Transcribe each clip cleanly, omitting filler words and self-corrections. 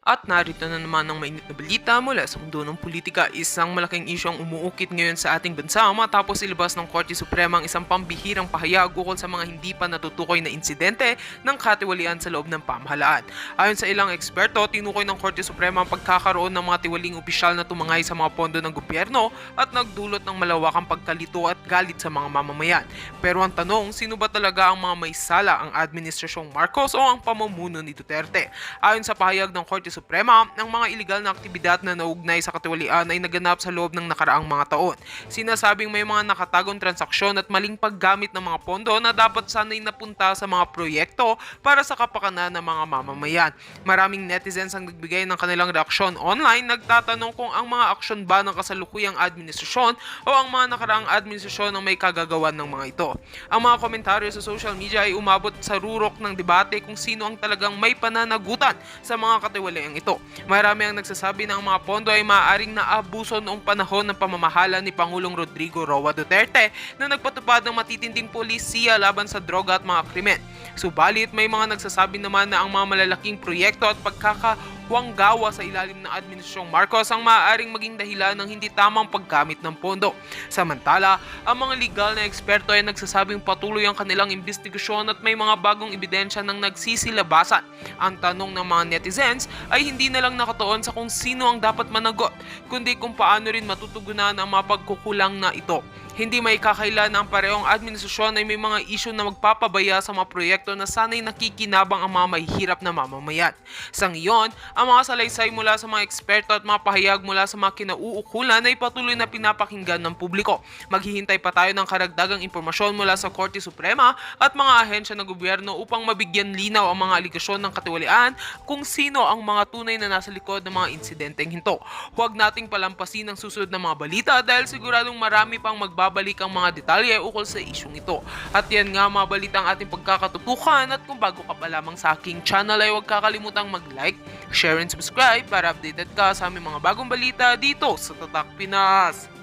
At narito na naman ang mainit na balita mula sa mundo ng politika. Isang malaking isyu ang umuukit ngayon sa ating bansa matapos ilabas ng Korte Suprema ang isang pambihirang pahayag ukol sa mga hindi pa natutukoy na insidente ng katiwalian sa loob ng pamahalaan. Ayon sa ilang eksperto, tinukoy ng Korte Suprema ang pagkakaroon ng mga tiwaling opisyal na tumangay sa mga pondo ng gobyerno at nagdulot ng malawakang pagkalito at galit sa mga mamamayan. Pero ang tanong, sino ba talaga ang mga may sala, ang Administrasyong Marcos o ang pamumuno ni Duterte? Ayon sa pahayag ng Korte Suprema, ang mga iligal na aktibidad na naugnay sa katiwalian ay naganap sa loob ng nakaraang mga taon. Sinasabing may mga nakatagong transaksyon at maling paggamit ng mga pondo na dapat sana'y napunta sa mga proyekto para sa kapakanan ng mga mamamayan. Maraming netizens ang nagbigay ng kanilang reaksyon online, nagtatanong kung ang mga aksyon ba ng kasalukuyang administrasyon o ang mga nakaraang administrasyon ang may kagagawan ng mga ito. Ang mga komentaryo sa social media ay umabot sa rurok ng debate kung sino ang talagang may pananagutan sa mga katiwaliang ito. Marami ang nagsasabi na ang mga pondo ay maaaring naabuso noong panahon ng pamamahala ni Pangulong Rodrigo Roa Duterte na nagpatupad ng matitinding polisiya laban sa droga at mga krimen. Subalit may mga nagsasabi naman na ang mga malalaking proyekto at pagkakawanggawa sa ilalim ng Administrasyong Marcos ang maaaring maging dahilan ng hindi tamang paggamit ng pondo. Samantala, ang mga legal na eksperto ay nagsasabing patuloy ang kanilang investigasyon at may mga bagong ebidensya ng nagsisilabasan. Ang tanong ng mga netizens ay hindi na lang nakatuon sa kung sino ang dapat managot, kundi kung paano rin matutugunan ang mga pagkukulang na ito. Hindi may kakailan na ang parehong administrasyon ay may mga isyu na magpapabaya sa mga proyekto na sana'y nakikinabang ang mga mahihirap na mamamayan. Sa ngayon, ang mga salaysay mula sa mga eksperto at mga pahayag mula sa mga kinauukulan ay patuloy na pinapakinggan ng publiko. Maghihintay pa tayo ng karagdagang impormasyon mula sa Korte Suprema at mga ahensya ng gobyerno upang mabigyan linaw ang mga aligasyon ng katiwalian kung sino ang mga tunay na nasa likod ng mga insidenteng hinto. Huwag nating palampasin ang susunod na mga balita dahil siguradong marami pang magbabalik ang mga detalye ukol sa isyong ito. At yan nga mga balita ang ating pagkakatutukan, at kung bago ka pa lamang sa aking channel ay huwag kakalimutang mag-like, share and subscribe para updated ka sa aming mga bagong balita dito sa Tatak Pinas.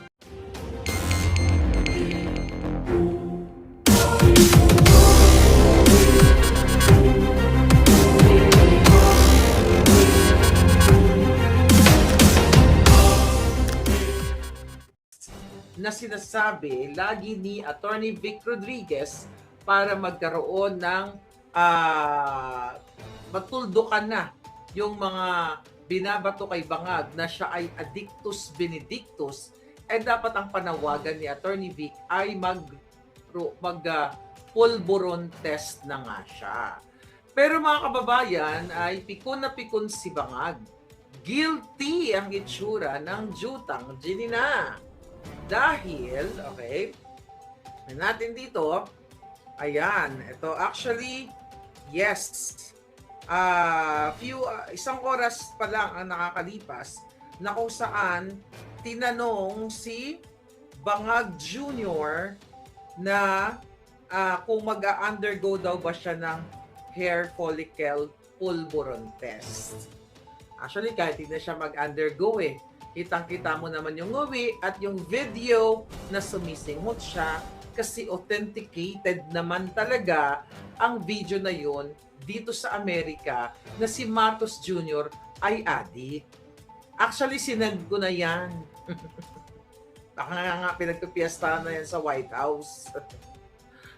Na sinasabi lagi ni Attorney Vic Rodriguez para magkaroon ng matuldukan na yung mga binabato kay Bangag na siya ay addictus benedictus, dapat ang panawagan ni Attorney Vic ay pulburon test na nga siya. Pero mga kababayan, ay pikon na pikon si Bangag. Guilty ang itsura ng jutang Ginina. Dahil, okay, natin dito, ayan, ito actually, yes, isang oras pa lang ang nakakalipas na kung saan tinanong si Bangag Jr. na kung mag-undergo daw ba siya ng hair follicle pulburon test. Actually, kahit hindi siya mag-undergo kitang-kita mo naman yung movie at yung video na sumisinghot siya kasi authenticated naman talaga ang video na yun dito sa Amerika na si Marcos Jr. ay addict. Actually, sinend ko na yan. Baka nga pinagpipiestahan na yan sa White House.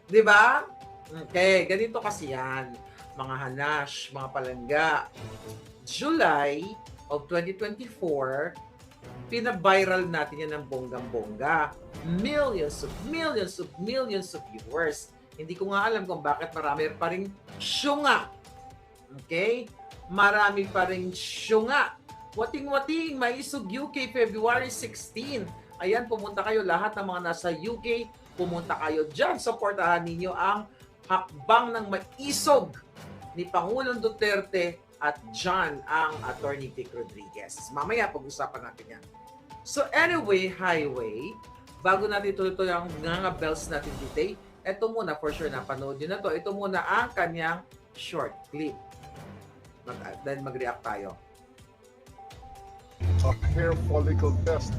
Di ba? Okay, ganito kasi yan. Mga hanash, mga palangga. July of 2024, pina-viral natin yan ng bonggang-bongga. Millions of viewers. Hindi ko nga alam kung bakit marami pa rin syunga. Okay? Marami pa rin syunga. Wating-wating, maisog UK February 16. Ayan, pumunta kayo lahat ng mga nasa UK. Pumunta kayo dyan. Supportahan ninyo ang hakbang ng maisog ni Pangulong Duterte at John ang Attorney Vic Rodriguez. Mamaya pag-usapan natin yan. So anyway, highway, bago natin ituloy ang mga bells natin today, ito muna, for sure napanood nyo na to, ito muna ang kanyang short clip. Then mag-react tayo. A hair follicle test,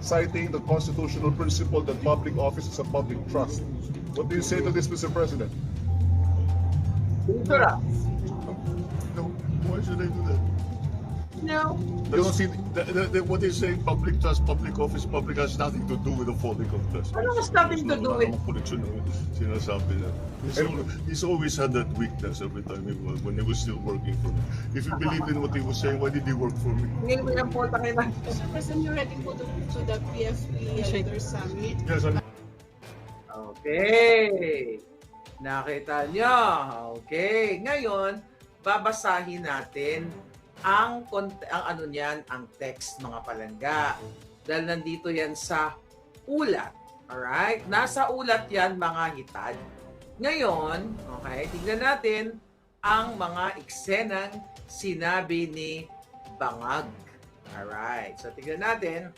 citing the constitutional principle that public office is a public trust. What do you say to this, Mr. President? Ito na. No, why should they do that? No. You don't see what they say, public trust, public office, public has nothing to do with the follicle test. Ano has nothing to do with- Connection sinasabi niya. He's always had that weakness every time when he was still working for me. If you believe in what he was saying, why did he work for me? Ngayon mo yung puta kayo na. Mr. President, you're ready to the PFP Leaders Summit. Yes, I'm Okay. Nakita nyo. Okay. Ngayon, babasahin natin ang ano niyan, ang text mga palangga. Dahil nandito yan sa ulat. Alright? Nasa ulat yan mga hitad. Ngayon, okay, tingnan natin ang mga eksenang sinabi ni Bangag. Alright. So, tingnan natin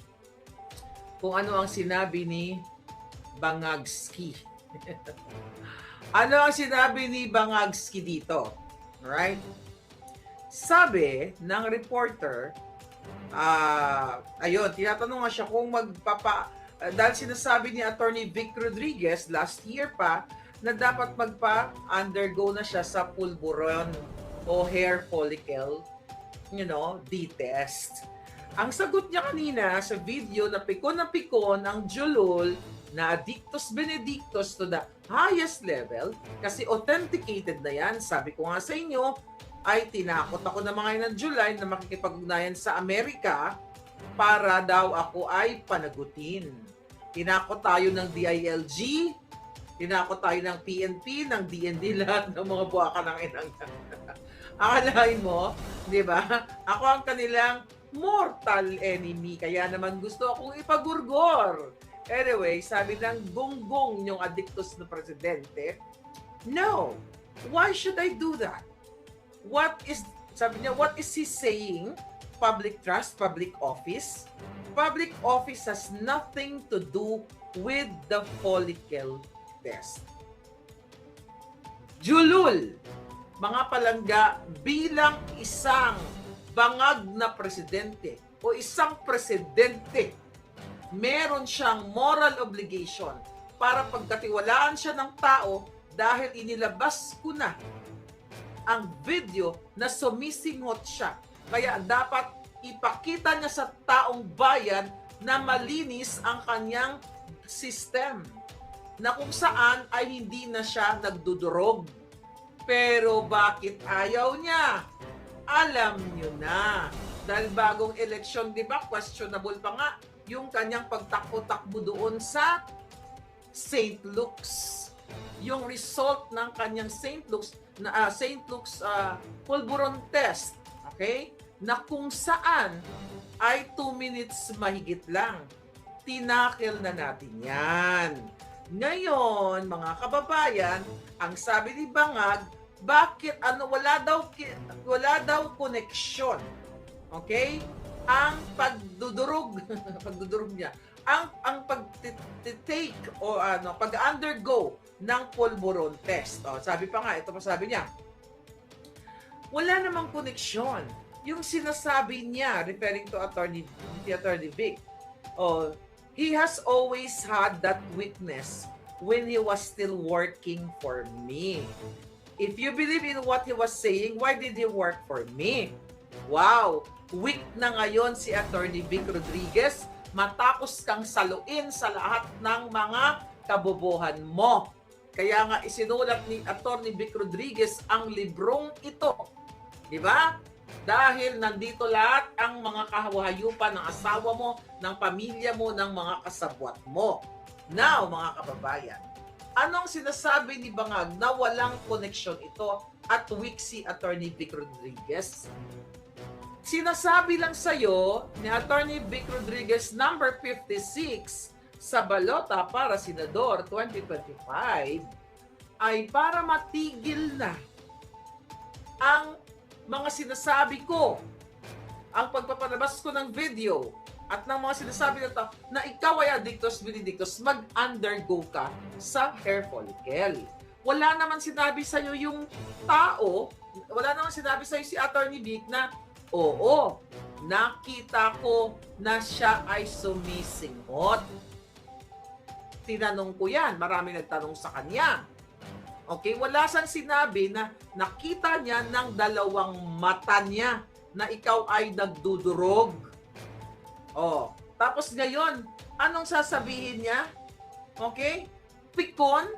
kung ano ang sinabi ni Bangagski. Ano ang sinabi ni Bangagski dito? Alright? Sabi ng reporter, ayun, tinatanong nga siya kung dahil sinasabi ni Attorney Vic Rodriguez last year pa na dapat magpa-undergo na siya sa pulburon o hair follicle, D-test. Ang sagot niya kanina sa video na pikon ang julol na Addictus Benedictus to the highest level kasi authenticated na yan. Sabi ko nga sa inyo, ay tinakot ako na mga ng July na makikipag-ugnayan sa Amerika para daw ako ay panagutin. Tinakot tayo ng DILG, tinakot tayo ng PNP, ng DND, lahat ng mga buwaka ng inang. Akalain mo, di ba? Ako ang kanilang mortal enemy, kaya naman gusto akong ipagurgor. Anyway, sabi ng gunggong yung addictus na presidente, no, why should I do that? Sabi niya, what is he saying? Public trust, public office? Public office has nothing to do with the follicle test. Julul, mga palangga, bilang isang bangag na presidente o isang presidente, meron siyang moral obligation para pagkatiwalaan siya ng tao dahil inilabas ko na ang video na sumisinghot siya. Kaya dapat ipakita niya sa taong bayan na malinis ang kanyang system. Na kung saan ay hindi na siya nagdudurog. Pero bakit ayaw niya? Alam niyo na. Dahil bagong eleksyon, di ba, questionable pa nga yung kanyang pagtakbo-takbo doon sa St. Luke's. Yung result ng kanyang St. Luke's pulburon test, okay? Na kung saan ay 2 minutes mahigit lang. Tinakil na natin yan. Ngayon, mga kababayan, ang sabi ni Bangag, bakit wala daw koneksyon. Okay? Ang pagdudurog niya, ang pag-take o pag-undergo ng pulburon test. Sabi pa nga, ito pa sabi niya, wala namang koneksyon. Yung sinasabi niya, referring to Attorney Vic, he has always had that weakness when he was still working for me. If you believe in what he was saying, why did he work for me? Wow! Weak na ngayon si Attorney Vic Rodriguez matapos kang saluin sa lahat ng mga kabobohan mo. Kaya nga isinulat ni Attorney Vic Rodriguez ang librong ito. Di ba? Dahil nandito lahat ang mga kahayupan ng asawa mo, ng pamilya mo, ng mga kasabwat mo. Now, mga kababayan, anong sinasabi ni Bangag na walang koneksyon ito at weak si Attorney Vic Rodriguez? Sinasabi lang sa'yo ni Attorney Vic Rodriguez number 56 sa balota para Senador 2025 ay para matigil na ang mga sinasabi ko, ang pagpapalabas ko ng video at ng mga sinasabi na na ikaw ay Addictus Benedictus, mag-undergo ka sa hair follicle. Wala naman sinabi sa'yo yung tao, wala naman sinabi sa'yo si Attorney Vic na oo, nakita ko na siya ay sumisinghot. Tinanong ko yan, marami nagtanong sa kanya. Okay, wala siyang sinabi na nakita niya ng dalawang mata niya na ikaw ay nagdudurog. Oh, tapos ngayon, anong sasabihin niya? Okay? Pikon,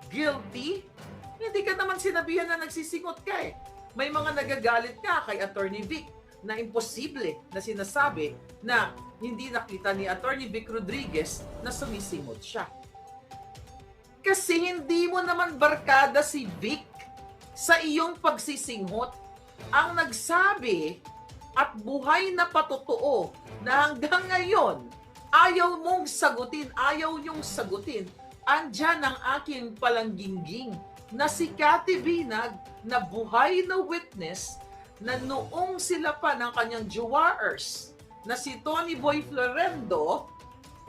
guilty, hindi ka naman sinabihan na nagsisingot ka eh. May mga nagagalit ka kay Attorney Vic na imposible na sinasabi na hindi nakita ni Attorney Vic Rodriguez na sumisingot siya. Kasi hindi mo naman barkada si Vic sa iyong pagsisinghot. Ang nagsabi at buhay na patotoo na hanggang ngayon ayaw mong sagutin, ayaw niyong sagutin, andyan ang aking palangginging na si Cathy Binag na buhay na witness na noong sila pa ng kanyang jowaers na si Tony Boy Florendo,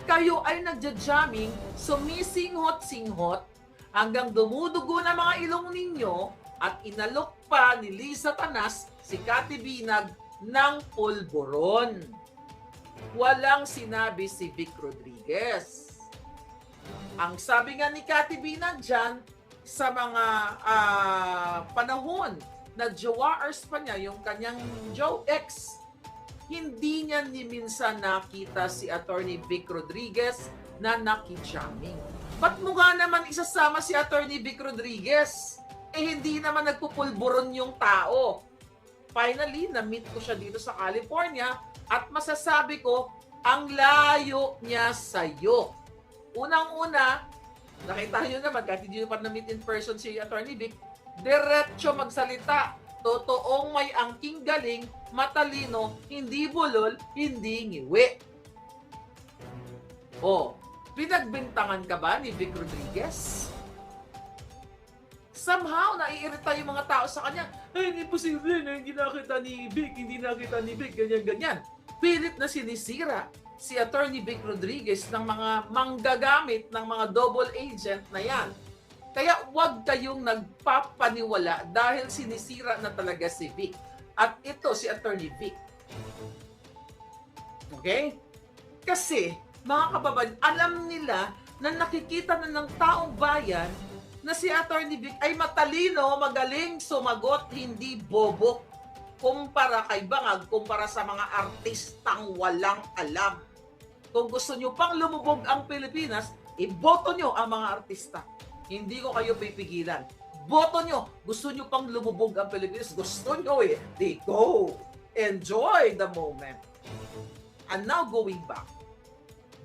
kayo ay nagja-jamming, sumisinghot-singhot hanggang dumudugo na mga ilong ninyo at inalok pa ni Lisa Tanas si Cathy Binag ng pulburon. Walang sinabi si Vic Rodriguez. Ang sabi nga ni Cathy Binag dyan, sa mga panahon na jowaers pa niya, yung kanyang Joe X, hindi niya ni minsan nakita si Attorney Vic Rodriguez na nakijamming. Ba't mo nga naman isasama si Attorney Vic Rodriguez? Eh hindi naman nagpupulburon yung tao. Finally, na-meet ko siya dito sa California at masasabi ko, ang layo niya sa'yo. Unang-una, nakita nyo naman, kahit hindi nyo pa na-meet in person si Attorney Vic, diretso magsalita. Totoong may angking galing, matalino, hindi bulol, hindi ngiwi. Oh, pinagbintangan ka ba ni Vic Rodriguez? Somehow, naiirita yung mga tao sa kanya. Ay, hindi posible na hindi nakita ni Vic, ganyan-ganyan. Pilit na sinisira si Attorney Vic Rodriguez ng mga manggagamit ng mga double agent na yan. Kaya huwag kayong nagpapaniwala dahil sinisira na talaga si Vic. At ito si Attorney Vic. Okay? Kasi, mga kababayan, alam nila na nakikita na ng taong bayan na si Attorney Vic ay matalino, magaling sumagot, hindi bobo. Kumpara kay Bangag, kumpara sa mga artistang walang alam. Kung gusto nyo pang lumubog ang Pilipinas, iboto nyo ang mga artista. Hindi ko kayo pipigilan. Boto nyo. Gusto nyo pang lumubog ang Pilipinas. Gusto nyo eh. They go. Enjoy the moment. And now going back.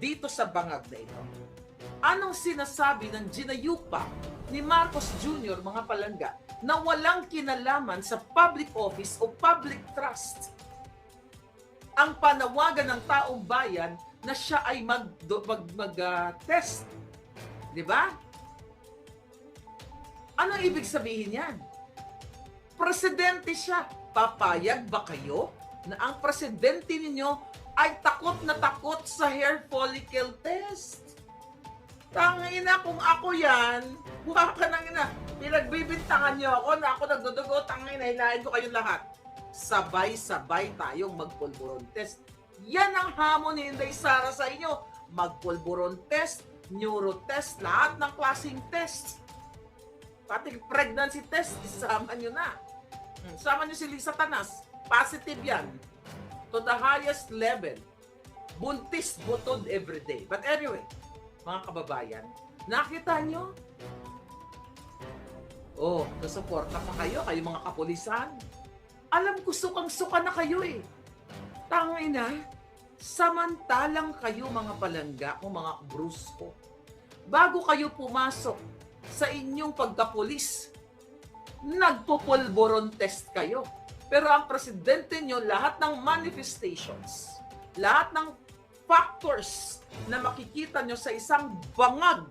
Dito sa bangag na ito. Anong sinasabi ng ginayupa ni Marcos Jr., mga palangga, na walang kinalaman sa public office o public trust? Ang panawagan ng taong bayan na siya ay mag-test. Di ba? Anong ibig sabihin yan? Presidente siya. Papayag ba kayo na ang presidente ninyo ay takot na takot sa hair follicle test? Tangina, kung ako yan, buha ka nang ina. Pinagbibintangan niyo ako na ako nagdudugo, tangina, hilahin ko kayong lahat. Sabay-sabay tayong magpulburon test. Yan ang hamon ni Inday Sara sa inyo. Magpulburon test, neuro test, lahat ng klaseng test. Pati pregnancy test, isama nyo na. Isama nyo si Lisa Tanas. Positive yan. To the highest level. Buntis, butod everyday. But anyway, mga kababayan, nakita nyo? Oh, nasuporta pa kayo mga kapulisan. Alam ko, sukang-suka na kayo eh. Tangina, samantalang kayo mga palangga o mga brusko, bago kayo pumasok sa inyong pagkapulis, nagpupulburon test kayo. Pero ang presidente nyo, lahat ng manifestations, lahat ng factors na makikita nyo sa isang bangag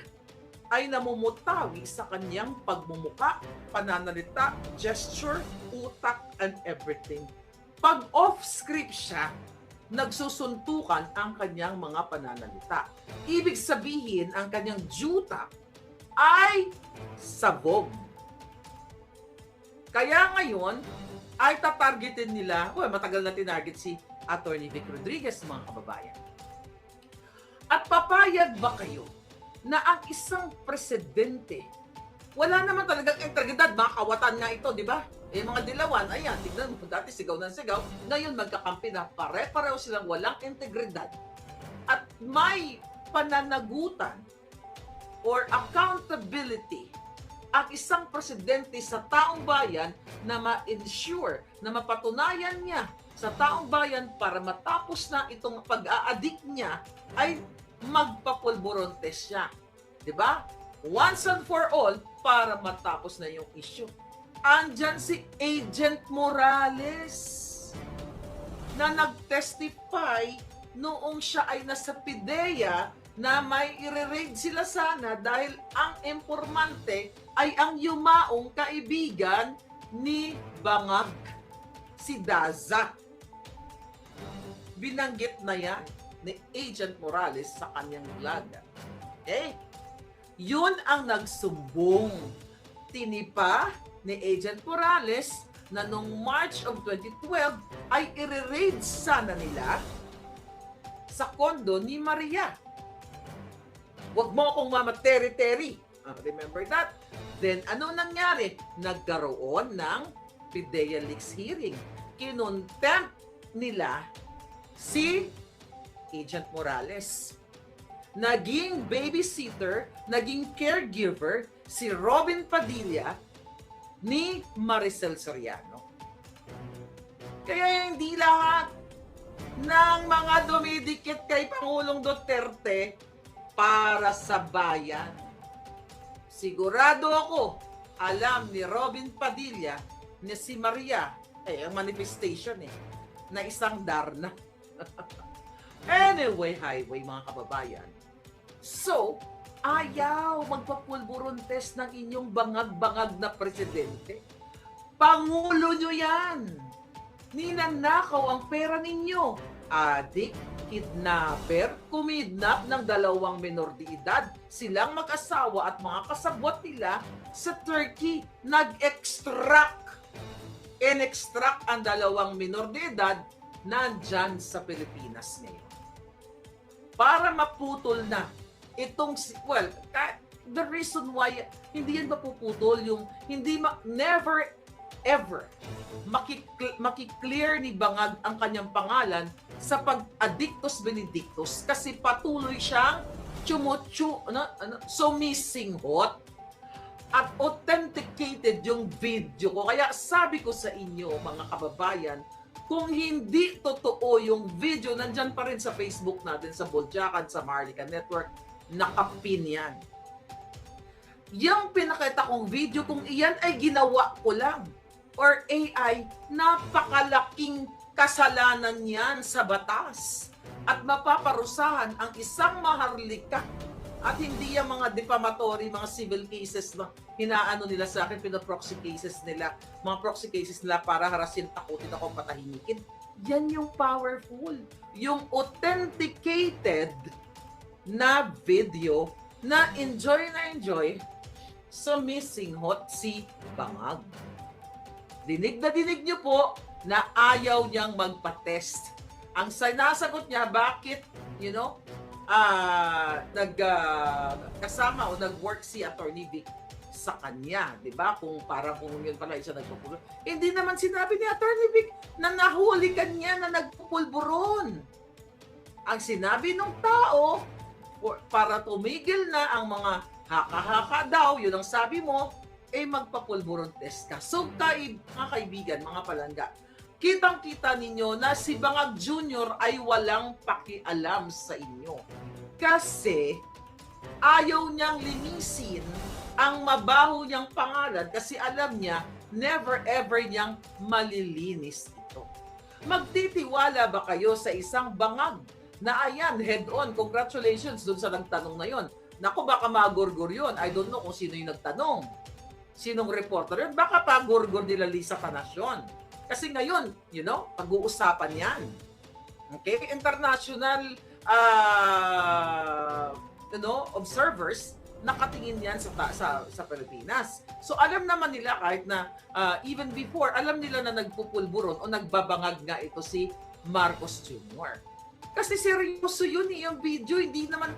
ay namumutawi sa kanyang pagmumuka, pananalita, gesture, utak, and everything. Pag off-script siya, nagsusuntukan ang kanyang mga pananalita. Ibig sabihin, ang kanyang juta ay sabog. Kaya ngayon, ay tatargetin nila, matagal na tinarget si Attorney Vic Rodriguez, mga kababayan. At papayag ba kayo na ang isang presidente, wala naman talagang integridad, mga kawatan nga ito, di ba? Eh, mga dilawan, ayan, tignan mo, dati sigaw ng sigaw, ngayon magkakampi na pare-pareho silang walang integridad. At may pananagutan or accountability ang isang presidente sa taong bayan na ma-ensure, na mapatunayan niya sa taong bayan para matapos na itong pag-aadik niya ay magpapulburontes siya. Diba? Once and for all, para matapos na yung issue. Andyan si Agent Morales na nag-testify noong siya ay nasa PIDEA na may i-raid sila sana dahil ang impormante ay ang yumaong kaibigan ni Bangag, si Daza. Binanggit na yan ni Agent Morales sa kanyang vlog. Yun ang nagsumbong. Tinipa ni Agent Morales na noong March of 2012 ay i-raid sana nila sa kondo ni Maria. Huwag mo akong mamateri-teri. Remember that? Then, ano nangyari? Nagkaroon ng PIDEA Leaks hearing. Kinontempt nila si Agent Morales. Naging babysitter, naging caregiver si Robin Padilla ni Maricel Soriano. Kaya hindi lahat ng mga dumidikit kay Pangulong Duterte para sa bayan. Sigurado ako, alam ni Robin Padilla ni si Maria, ang manifestation na isang Darna. Anyway, highway mga kababayan. So, ayaw magpapulburontes ng inyong bangag-bangag na presidente. Pangulo nyo yan. Ninanakaw ang pera ninyo. Adik, kidnapper, kumidnap ng 2 minor de edad. Silang mag-asawa at mga kasabwat nila sa Turkey. In-extract ang 2 minor de edad nandyan sa Pilipinas ngayon. Para maputol na itong, the reason why hindi yan mapuputol, yung never ever makiklear ni Bangag ang kanyang pangalan sa pag-addictus benedictus kasi patuloy siyang sumisinghot at authenticated yung video ko. Kaya sabi ko sa inyo mga kababayan, kung hindi totoo yung video, nandyan pa rin sa Facebook natin, sa Boljakan, sa Marlica Network, nakapin yan. Yung pinakita kong video, kung iyan ay ginawa ko lang, or AI, napakalaking kasalanan yan sa batas. At mapaparusahan ang isang maharlika. At hindi yung mga defamatory, mga civil cases na hinaano nila sa akin, pinaproxy cases nila, mga proxy cases nila para harasin, takutin ako, patahimikin. Yan yung powerful. Yung authenticated na video na enjoy, sumisinghot si Bangag. Dinig na dinig niyo po na ayaw niyang magpa-test. Ang sinasagot niya, bakit, kasama o nag-work si Attorney Vic sa kanya, di ba? Kung yun pala isa nagpupulburon. Hindi naman sinabi ni Attorney Vic na nahuli ka niya na nagpupulburon. Ang sinabi ng tao, para tumigil na ang mga haka-haka daw, yun ang sabi mo, magpapulburon test ka. So, mga kaibigan, mga palangga, kitang-kita ninyo na si Bangag Jr. ay walang pakialam sa inyo. Kasi, ayaw niyang linisin ang mabaho niyang pangalan kasi alam niya, never ever niyang malilinis ito. Magtitiwala ba kayo sa isang Bangag na ayan, head-on, congratulations dun sa nagtanong na yon. Naku, baka magurgur yun. I don't know kung sino yung nagtanong. Sinong reporter yun? Baka pagurgur nila Lisa Panacion. Kasi ngayon, pag-uusapan yan. Okay? International observers nakatingin yan sa Pilipinas. So alam naman nila kahit na even before, alam nila na nagpupulburon o nagbabangag nga ito si Marcos Jr. Kasi seryoso yun yung video, hindi naman,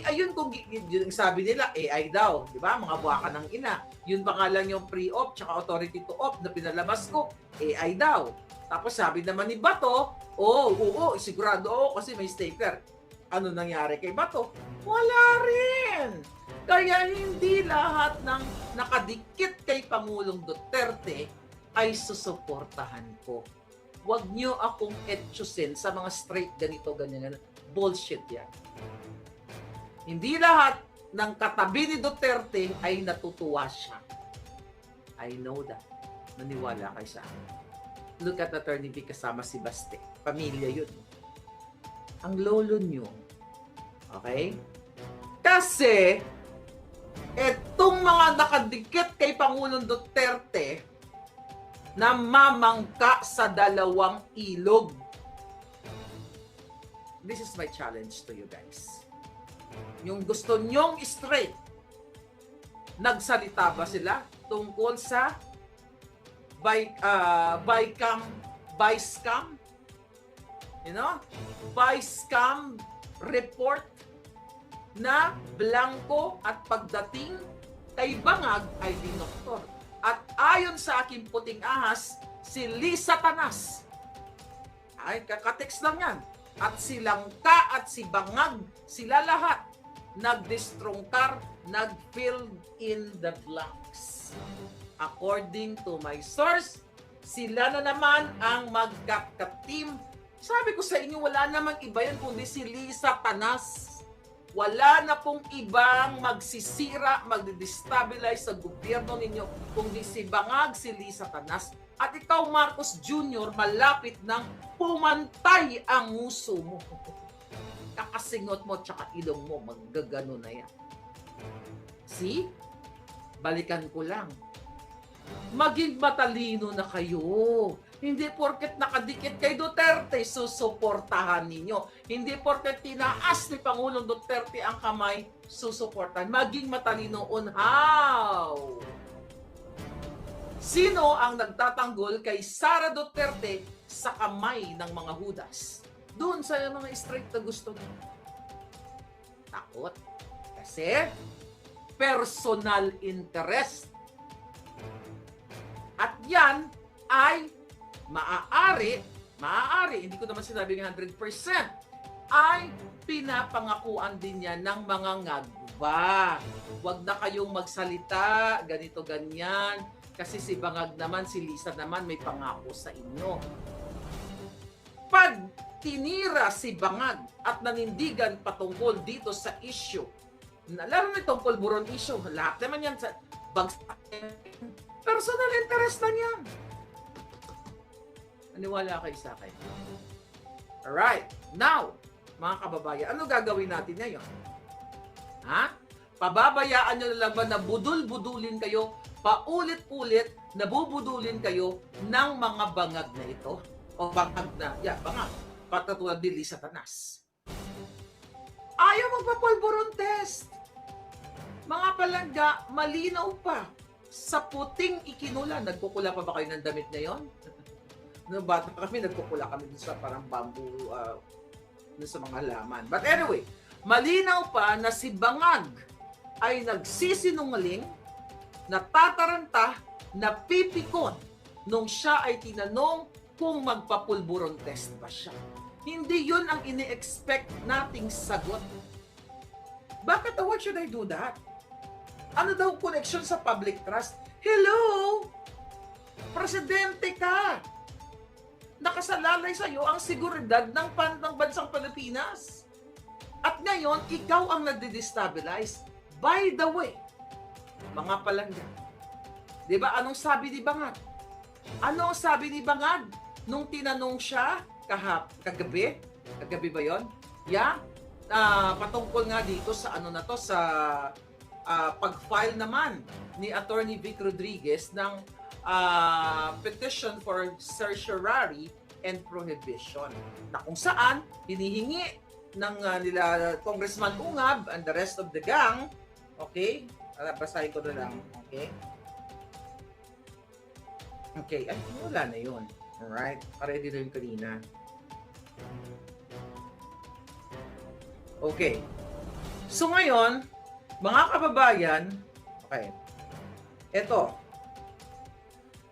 ayun, yun ang sabi nila, AI daw, di ba? Mga buwaka ng ina. Yun pa nga lang yung pre-op, tsaka authority to op na pinalabas ko, AI daw. Tapos sabi naman ni Bato, oo, sigurado, kasi may stapler. Ano nangyari kay Bato? Wala rin! Kaya hindi lahat ng nakadikit kay Pangulong Duterte ay susuportahan ko. Huwag nyo akong etchusin sa mga straight ganyan. Bullshit yan. Hindi lahat ng katabi ni Duterte ay natutuwa siya. I know that. Naniwala kayo sa akin. Look at Attorney V kasama si Baste. Pamilya yun. Ang lolo nyo. Okay? Kasi, etong mga nakadikit kay Pangulong Duterte, na mamangka sa dalawang ilog. This is my challenge to you guys. Yung gusto nyong straight, nagsalita ba sila tungkol sa buy scam? You know? Buy scam report na blanco at pagdating kay Bangag ay dinoktor. At ayon sa aking puting ahas, si Lisa Tanas, ay kakatext lang yan, at si Langka at si Bangag, sila lahat, nagdistrungkar, nag-fill in the blanks. According to my source, sila na naman ang magkaka-team. Sabi ko sa inyo, wala namang iba yan kundi si Lisa Tanas. Wala na pong ibang magsisira, magdidestabilize sa gobyerno ninyo kundi si Bangag, si Lisa Tanas. At ikaw, Marcos Jr., malapit nang pumantay ang nguso mo. Kakasingot mo tsaka ilong mo, maggagano na yan. See? Balikan ko lang. Maging matalino na kayo. Hindi porket nakadikit kay Duterte, susuportahan ninyo. Hindi porket tinaas ni Pangulong Duterte ang kamay, susuportahan. Maging matalino on how. Sino ang nagtatanggol kay Sara Duterte sa kamay ng mga Hudas? Doon sa mga straight na gusto niya. Takot. Kasi personal interest. At yan ay maaari, hindi ko naman sinabing 100%, ay pinapangakuan din yan ng mga ngagba. Huwag na kayong magsalita, ganito, ganyan, kasi si Bangag naman, si Lisa naman, may pangako sa inyo. Pag tinira si Bangag at nanindigan patungkol dito sa issue, lalo na itong pulburon issue, lahat naman yan sa bagsak. Personal interest na yan. Aniwala kayo sa akin. Alright. Now, mga kababayan, ano gagawin natin ngayon? Ha? Pababayaan nyo na lang ba na budul-budulin kayo, paulit-ulit, nabubudulin kayo ng mga bangag na ito? O bangag na, bangag. Patatulad ni Lisa Tanas. Ayaw magpapulburon test. Mga palangga, malinaw pa. Sa puting ikinula, nagkukula pa ba kayo ng damit na yon? Noong bata kami, nagkukula kami dun sa parang bamboo, dun sa mga halaman. But anyway, malinaw pa na si Bangag ay nagsisinungaling, natataranta, napipikon nung siya ay tinanong kung magpapulburon test ba siya. Hindi yun ang ini-expect nating sagot. Bakit? What should I do that? Ano daw connection sa public trust? Hello! Presidente ka! Nakasalalay sa iyo ang seguridad ng bansang Pilipinas. At ngayon, ikaw ang nagde-destabilize. By the way, mga palangga, di ba anong sabi ni Bangag? Ano ang sabi ni Bangag nung tinanong siya kagabi? Kagabi ba yon? Patungkol nga dito sa ano na to, sa pag-file naman ni Attorney Vic Rodriguez ng petition for certiorari and prohibition, na kung saan hinihingi ng nila Congressman Ungab and the rest of the gang, okay? Basahin ko na lang, okay? Okay, ay wala na yun. Alright, ready na yun kanina. Okay. So ngayon, mga kababayan, okay, eto.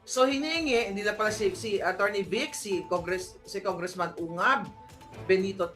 So hinihingi, hindi na pala si Attorney Vic, si Congressman Ungab Benito